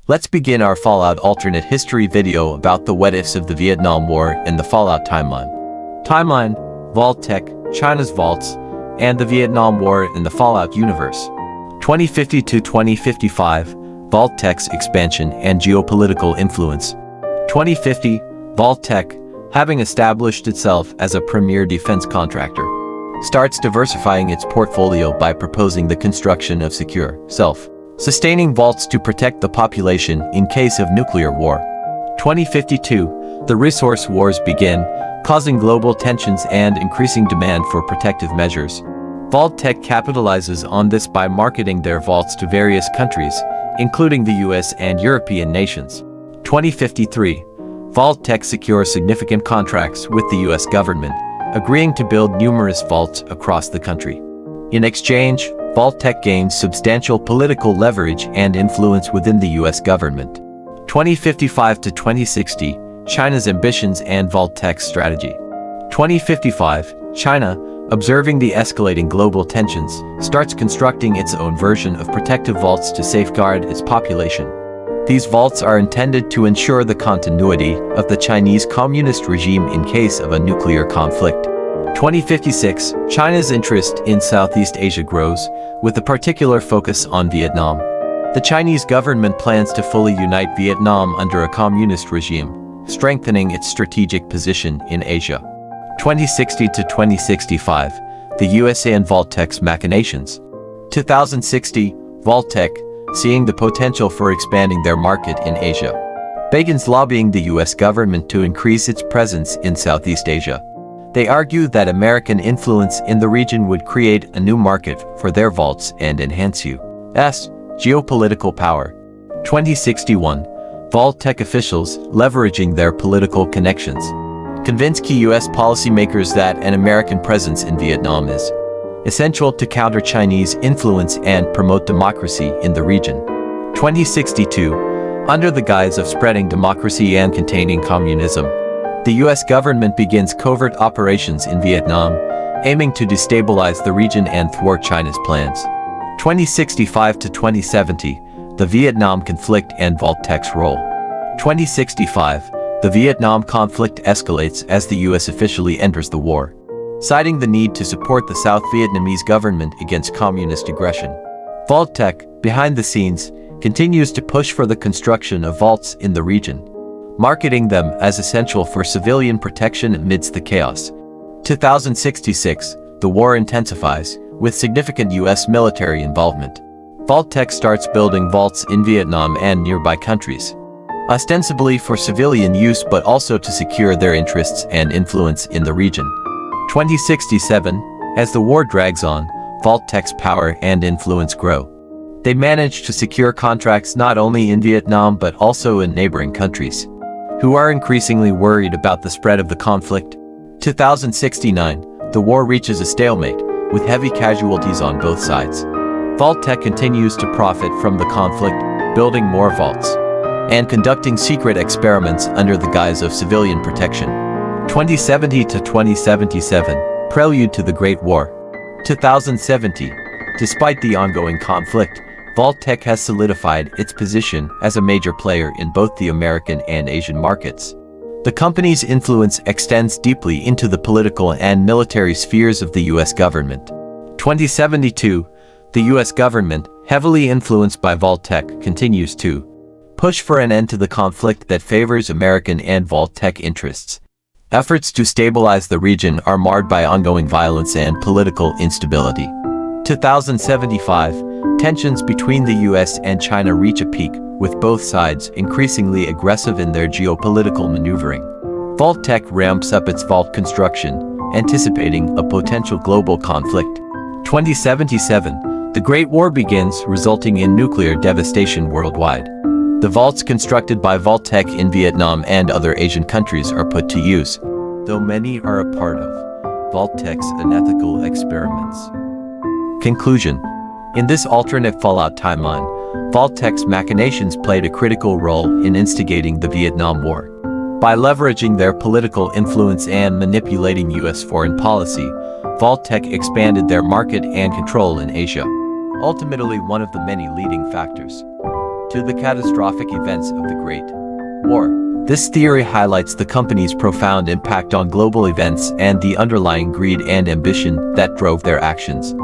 Let's begin our Fallout alternate history video about the what-ifs of the Vietnam War and the Fallout timeline. Timeline, Vault Tec, China's vaults, and the Vietnam War in the Fallout universe. 2050 to 2055, Vault Tec's expansion and geopolitical influence. 2050, Vault Tec, having established itself as a premier defense contractor, starts diversifying its portfolio by proposing the construction of secure, self-sustaining vaults to protect the population in case of nuclear war. 2052, the resource wars begin, causing global tensions and increasing demand for protective measures. Vault Tec capitalizes on this by marketing their vaults to various countries, including the US and European nations. 2053, Vault Tec secures significant contracts with the US government, agreeing to build numerous vaults across the country. In exchange, Vault Tec gains substantial political leverage and influence within the US government. 2055 to 2060, China's ambitions and Vault Tec's strategy. 2055, China, observing the escalating global tensions, starts constructing its own version of protective vaults to safeguard its population. These vaults are intended to ensure the continuity of the Chinese Communist regime in case of a nuclear conflict. 2056, China's interest in Southeast Asia grows, with a particular focus on Vietnam. The Chinese government plans to fully unite Vietnam under a communist regime, strengthening its strategic position in Asia. 2060 to 2065, the USA and Vault Tec's machinations. 2060, Vault Tec, seeing the potential for expanding their market in Asia, begins lobbying the US government to increase its presence in Southeast Asia. They argue that American influence in the region would create a new market for their vaults and enhance U.S. geopolitical power. 2061, Vault Tec officials, leveraging their political connections, convince key U.S. policymakers that an American presence in Vietnam is essential to counter Chinese influence and promote democracy in the region. 2062, under the guise of spreading democracy and containing communism, the U.S. government begins covert operations in Vietnam, aiming to destabilize the region and thwart China's plans. 2065 to 2070, the Vietnam conflict and Vault Tec's role. 2065, the Vietnam conflict escalates as the U.S. officially enters the war, citing the need to support the South Vietnamese government against communist aggression. Vault Tec, behind the scenes, continues to push for the construction of vaults in the region, marketing them as essential for civilian protection amidst the chaos. 2066, the war intensifies, with significant U.S. military involvement. Vault Tec starts building vaults in Vietnam and nearby countries, ostensibly for civilian use but also to secure their interests and influence in the region. 2067, as the war drags on, Vault Tec's power and influence grow. They manage to secure contracts not only in Vietnam but also in neighboring countries, who are increasingly worried about the spread of the conflict. 2069, the war reaches a stalemate, with heavy casualties on both sides. Vault Tec continues to profit from the conflict, building more vaults, and conducting secret experiments under the guise of civilian protection. 2070 to 2077, Prelude to the Great War. 2070, despite the ongoing conflict, Vault Tec has solidified its position as a major player in both the American and Asian markets. The company's influence extends deeply into the political and military spheres of the U.S. government. 2072, the U.S. government, heavily influenced by Vault Tec, continues to push for an end to the conflict that favors American and Vault Tec interests. Efforts to stabilize the region are marred by ongoing violence and political instability. 2075, tensions between the US and China reach a peak, with both sides increasingly aggressive in their geopolitical maneuvering. Vault Tec ramps up its vault construction, anticipating a potential global conflict. 2077, the Great War begins, resulting in nuclear devastation worldwide. The vaults constructed by Vault Tec in Vietnam and other Asian countries are put to use, though many are a part of Vault Tec's unethical experiments. Conclusion. In this alternate Fallout timeline, Vault Tec's machinations played a critical role in instigating the Vietnam War. By leveraging their political influence and manipulating U.S. foreign policy, Vault Tec expanded their market and control in Asia, ultimately one of the many leading factors to the catastrophic events of the Great War. This theory highlights the company's profound impact on global events and the underlying greed and ambition that drove their actions.